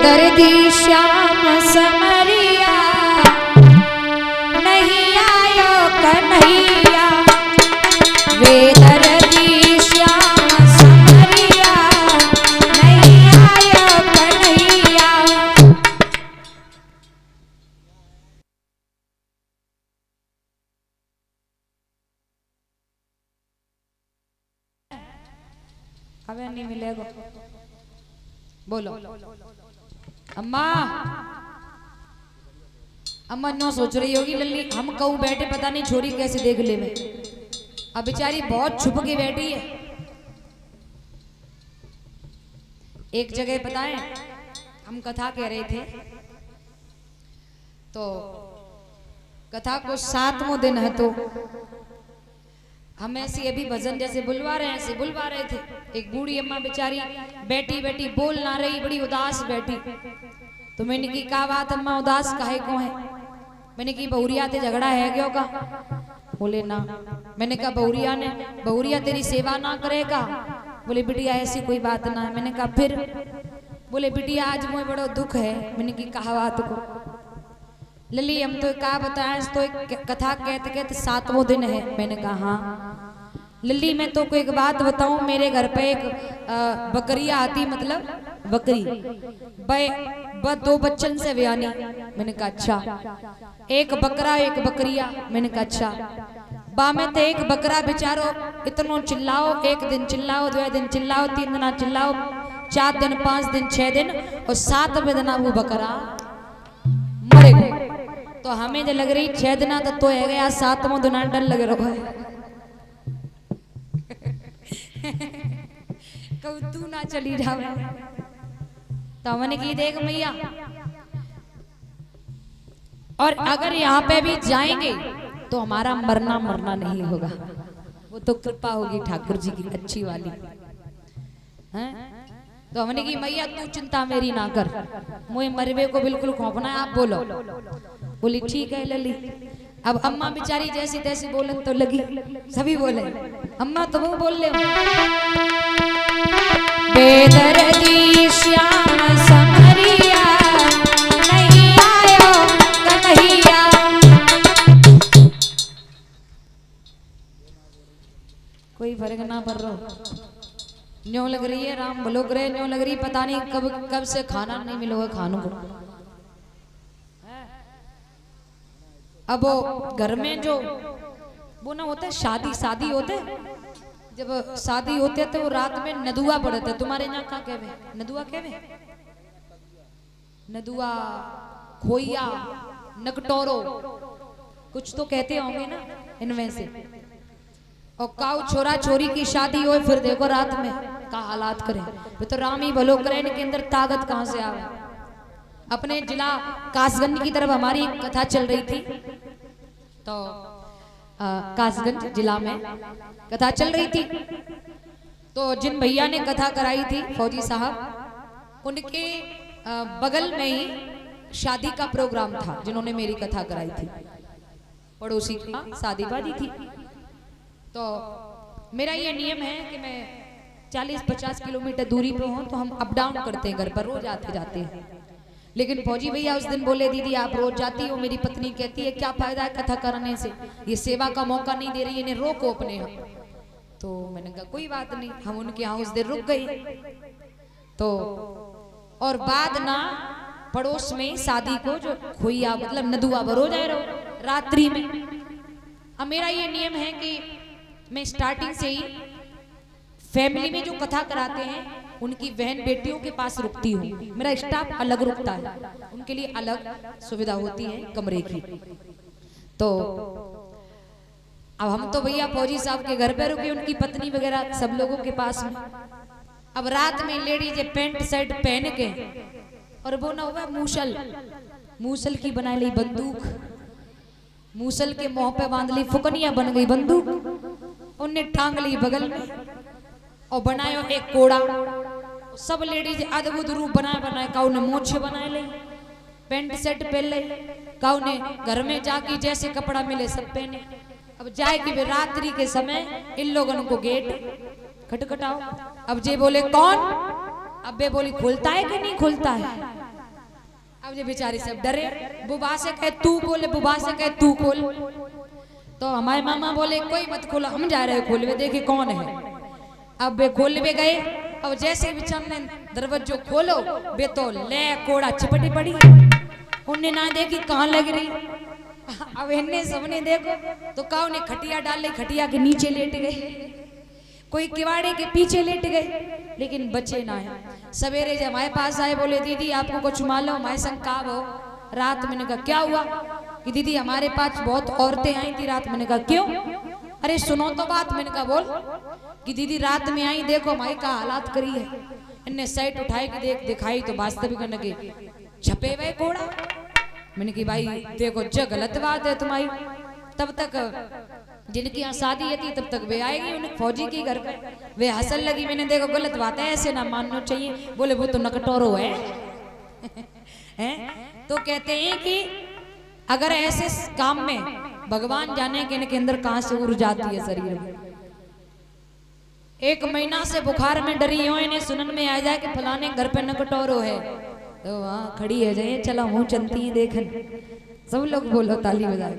दर्दी श्याम समरिया नहीं आयो कन्हैया, वे दर्दी श्याम समरिया नहीं आयो कन्हैया। हमें नहीं मिलेगा, बोलो अम्मा। अम्मा नो सोच रही होगी लल्ली हम कहूँ बैठे पता नहीं छोरी कैसे देख ले में, अब बेचारी बहुत छुप के बैठी है। एक जगह बताएं, हम कथा कह रहे थे तो कथा को 7वां दिन है, तो हम ऐसे अभी भजन जैसे बुलवा रहे हैं ऐसे बुलवा रहे थे। एक बूढ़ी अम्मा बेचारी बैठी बैठी बोल ना रही, बड़ी उदास बैठी। तो मैंने की क्या बात अम्मा उदास काहे को है? मैंने की बहुरिया ते झगड़ा है क्यों का? बोले ना। मैंने कहा बहुरिया तेरी सेवा ना करेगा? बोले बिटिया ऐसी कोई बात ना है। मैंने कहा फिर? बोले बिटिया आज मुझे बड़ा दुख है। मैंने की कहा बात को? लली हम तो क्या बताएं, तो एक कथा कहते कहते 7वां दिन है। मैंने कहा हाँ। लली मैं तो कोई एक बात बताऊं, मेरे घर पे एक बकरिया आती, मतलब बकरी दो बच्चन से व्यानी। मैंने कहा अच्छा। एक बकरा एक बकरिया। मैंने कहा अच्छा। बा में तो एक बकरा बेचारो इतनो चिल्लाओ, एक दिन चिल्लाओ, 2 दिन चिल्लाओ, 3 दिन चिल्लाओ, 4 दिन 5 दिन 6 दिन और 7वें दिन वो बकरा मरे गए। तो हमें जो लग रही 6 दिन तो है गया, 7वां दिन डर लग रहा है कब तू ना चली जावे। तो हमने की देख मैया, और अगर यहाँ पे भी जाएंगे तो हमारा मरना नहीं होगा, वो तो कृपा होगी ठाकुर जी की अच्छी वाली हैं। तो हमने की मैया तू चिंता मेरी ना कर, मुझे मरवे को बिल्कुल खौफना है, आप बोलो। बोली ठीक है लली। अब अम्मा बेचारी जैसी तैसी बोले तो लगी, सभी बोले अम्मा तो वो बोल ले। बेदर्दी श्याम समरिया नहीं आयो कन्हैया। कोई फर्क ना पड़ रहा, न्यों लग रही है राम भलो करे, न्यों लग रही पता नहीं कब से खाना नहीं मिलोगा खानों को। अब वो घर में जो वो ना होता है शादी होते, जब शादी होते तो वो रात में नदुआ पड़ते। तुम्हारे यहाँ क्या कहवे? नदुआ कहवे? नदुआ, खोइया, नकटोरो कुछ तो कहते होंगे ना इनमें से। और काऊ छोरा छोरी की शादी हो फिर देखो रात में का हालात करें। वे तो राम ही भलो करे, इनके अंदर ताकत कहाँ से आवे। अपने जिला कासगंज की तरफ हमारी कथा चल रही थी, तो कासगंज जिला में कथा चल रही थी। तो जिन भैया ने कथा कराई थी फौजी साहब, उनके बगल में ही शादी का प्रोग्राम था। जिन्होंने मेरी कथा कराई थी पड़ोसी का शादी बाजी थी। तो मेरा ये नियम है कि मैं 40-50 किलोमीटर दूरी पे हूँ तो हम अप डाउन करते हैं, घर पर रोज आते जाते हैं। लेकिन फौजी भैया उस दिन बोले दीदी आप रोज जाती हो। मेरी पत्नी कहती है क्या फायदा है कथा करने से, ये सेवा का मौका नहीं दे रही, इन्हें रोको अपने यहाँ। तो मैंने कहा कोई बात नहीं, हम उनके यहाँ उस दिन रुक गए। तो और बाद ना पड़ोस में शादी को जो खोइया मतलब नदुआ बरो जाए रहो रात्रि में। अब मेरा ये नियम है कि मैं स्टार्टिंग से ही फैमिली में जो कथा कराते हैं उनकी बहन बेटियों के पास रुकती हूँ। मेरा स्टाफ अलग रुकता है, उनके लिए अलग सुविधा होती है कमरे की। तो अब हम तो भैया फौजी साहब के घर पे रुके, उनकी पत्नी वगैरह सब लोगों के पास में। अब रात में लेडीज पैंट शर्ट पहन के और वो ना हुआ मूसल की बना ली बंदूक, मूसल के मुंह पे बांध ली फुकनिया बन गई बंदूक, उन्हें टांग ली बगल में और बनायो एक कोड़ा। सब लेडीज अद्भुत रूप बनाए काउ ने मोछे बनाए ले, पेंट शर्ट पहन ले, काउ ने घर में जाके जैसे कपड़ा मिले सब पहने। अब जाए कि वे रात्रि के समय इन लोगों को गेट खटखटाओ। अब जे बोले कौन, अब बे बोली खुलता है कि नहीं खुलता है। अब ये बेचारी सब डरे, बुबा से कहे तू खोल, बुबा से कहे तू खोल। तो हमारे मामा बोले कोई मत खोलो, हम जा रहे खोलवे, देखे कौन है। अब वे खोलवे गए, अब जैसे बिचार ने दरवाजो खोलो बे तो ले कोड़ा चिपटी पड़ी, उन्हें ना देखी कहाँ लग रही। अब इन्हें सबने देखो तो काऊ ने खटिया डाल ली, खटिया के नीचे लेट गए, कोई किवाड़े के पीछे लेट गए, लेकिन बचे ना है। सवेरे जब हमारे पास आए बोले दीदी आपको कुछ मालूम, हमारे संग का हो रात। मैंने कहा क्या हुआ? कि दीदी हमारे पास बहुत औरतें आई थी रात। मैंने कहा क्यों? अरे सुनो तो बात। मैंने कहा बोल। कि दीदी रात में आई, देखो हमारी का हालात करी है। इनने साइट उठाई कि देख दिखाई तो वास्तविक लगे छपे हुए कोड़ा। मैंने कहा भाई देखो जो गलत बात है तुम्हारी। तब तक जिनकी यहाँ शादी थी तब तक वे आएगी उन्हें फौजी की घर पे, वे हंसन लगी। मैंने देखो गलत बात है, ऐसे ना मानना चाहिए। बोले वो तो नकटोरो है। हैं? तो कहते हैं कि अगर ऐसे काम में भगवान जाने के इनके अंदर कहां से ऊर्जा आती है शरीर में। 1 महीना से बुखार में डरी हो, इन्हें सुनन में आ जाए कि फलाने घर पे नकटोरो है, तो वहां खड़ी है जाए चला हूं चलती है देखन। सब लोग बोलो ताली बजा।